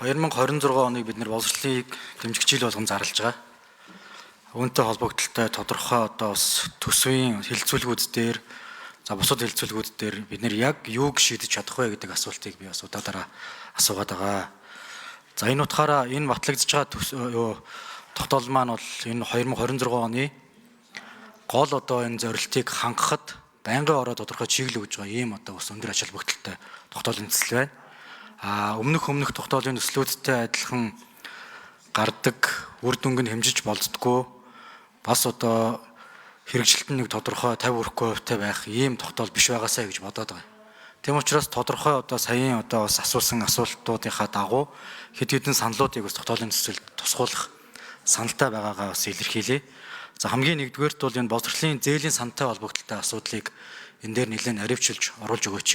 2026 оныг бид нэр боловсролыг дэмжих жил болгон зарлаж байгаа. Үүнтэй холбогдлолтой тодорхой одоо бас төсвийн хэлэлцүүлгүүд дээр бусад хэлэлцүүлгүүд дээр бид нэр яг юуг шийдэж чадах вэ гэдэг асуултыг би бас удаадараа асуугаад байгаа. За энэ утгаараа энэ батлагдж байгаа тогтоол маань бол энэ 2026 оны гол одоо энэ зорилтыг хангахад байнгын ороо тодорхой чиглэл өгж байгаа ийм одоо бас өндөр ач холбогдолтой тогтоолын төсөл байна. Өмнөх тогтоолын төслүүдтэй адилхан гардаг үр дүнг нь хэмжиж болддоггүй бас одоо хэрэгжилт нь нэг тодорхой 50% байх ийм тогтоол биш байгаасаа гэж бодоод байгаа. Тэм учраас тодорхой одоо саяын одоо бас асуусан асуултуудынхаа дагуу хэд хэдэн саналуудыг бас тогтоолын төсөлд тусгуулах саналтай байгаагаа бас илэрхийлье. За хамгийн нэгдүгээрт бол энэ боловсролын зээлийн сантай холбогдлолтой асуудлыг энэ дээр нэлээд аривчилж оруулж өгөөч.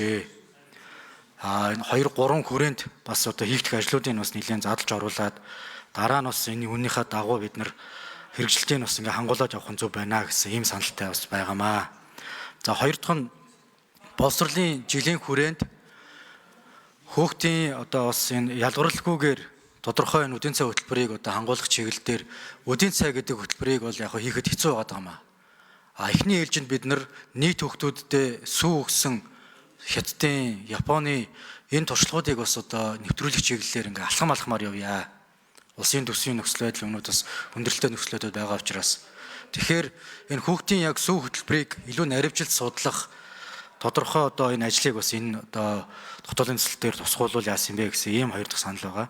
Энэ 2-3 хүрээнд бас одоо хийгдэх ажлуудыг бас нэлээд задлж оруулаад дараа нь бас энэ үннийхээ дагуу бид нар хэрэгжилтийг бас ингээ хангуулж авах нь зөв байна гэсэн ийм саналтай бас байгаамаа. За хоёр дахь нь боловсролын жилийн хүрээнд хөөгтийн одоо бас энэ ялгарлалгүйгээр тодорхой энэ үдийн цай хөтөлбөрийг одоо хангуулах чиглэлээр үдийн цай гэдэг хөтөлбөрийг бол яг хийхэд хэцүү байгаа юм. Эхний ээлжинд бид нар нийт хөгтүүддээ сүү өгсөн Хятадын, Японы энэ туршлагуудыг бас одоо нэвтрүүлэх чиглэлээр ингээ алхам алхмаар явъя. Улсын төсвийн нөхцөл байдлын өмнөд бас хүндрэлтэй нөхцлөд байгаа учраас тэгэхээр энэ хүүхдийн яг сүү хөтөлбөрийг илүү наривжилт судлах тодорхой одоо энэ ажлыг бас энэ одоо тогтоолын төсөл дээр тусгуулвал яасан бэ гэсэн ийм хоёр дахь санал байгаа.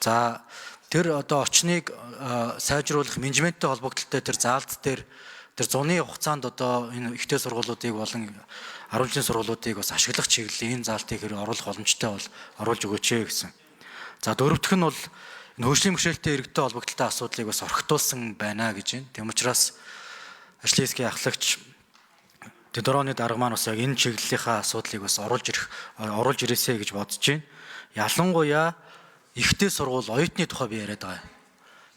За тэр одоо орчныг сайжруулах менежменттэй холбогдлолтой тэр заалт дээр тэр зуны хугацаанд одоо энэ ихтэй сургуулиудыг болон 10 жилийн сургуулиудыг бас ашиглах чиглэлийн энэ заалтыг хэрэг оруулах боломжтой бол оруулж өгөөч гэсэн. За дөрөвдөх нь бол энэ хөгжлийн бэрхшээлтэй иргэдтэй холбогдлолтой асуудлыг бас орхитуулсан байна гэж байна. Тэм учраас ажлын хэсгийн ахлагч Тэдорооны дарга маань бас яг энэ чиглэлийнхаа асуудлыг бас оруулж ирээсэй гэж бодож байна. Ялангуяа ихтэй сургууль оюутны тухай би яриад байгаа.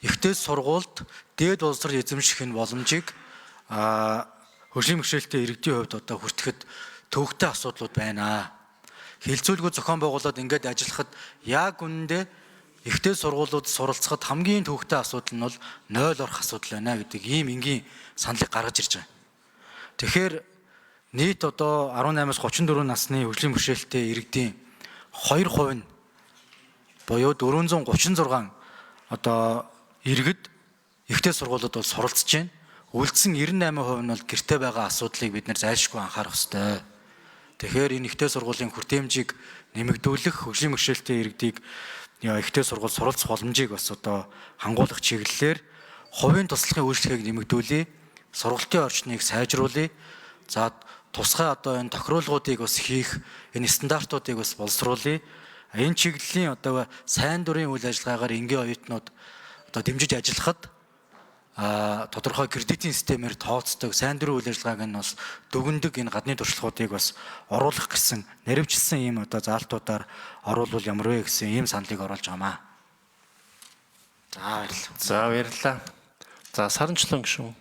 Ихтэй сургуульд дээд боловсрол эзэмших энэ боломжийг хөгжлийн бэрхшээлтэй иргэдийн хувьд одоо хүртэхэд төвөгтэй асуудлууд байна. Хилцүүлгүүд зохион байгуулад ингээд ажиллахад яг үнэндээ ихтэй сургуулиуд суралцахад хамгийн төвөгтэй асуудал нь бол 0 орох асуудал байна гэдэг ийм энгийн саналыг гаргаж ирж байгаа. Тэгэхээр нийт одоо 18-аас 34 насны хөгжлийн бэрхшээлтэй иргэдийн 2% нь буюу 436 одоо иргэд ихтэй сургуулиуд бол суралцж байна. Үлдсэн 98% нь бол гэртээ байгаа асуудлыг бид нэр зайлшгүй анхаарах ёстой. Тэгэхээр энэ ихтэй сургуулийн хүртээмжийг нэмэгдүүлэх, хөгжлийн бэрхшээлтэй иргэдийг ихтэй сургууль суралцах боломжийг бас одоо хангуулах чиглэлээр хувийн туслахын үйлчлэгийг нэмэгдүүлье, сургалтын орчныг сайжруулъя. За тусгай одоо энэ тохируулгуудыг бас хийх, энэ стандартуудыг бас боловсруулъя. Энэ чиглэлийн одоо сайн дурын үйл ажиллагаагаар энгийн оюутнууд одоо дэмжиж ажиллахад тодорхой кредитийн системээр тооцдог сайн дурын үйл ажиллагааг нь бас дүгндэг энэ гадны туршлагуудыг бас оруулах гэсэн наривчилсан ийм одоо заалтуудаар оруулвал ямар вэ гэсэн ийм саналыг оруулж байгаамаа. За баярлалаа. За баярлалаа. За Саранчлан гишүүн.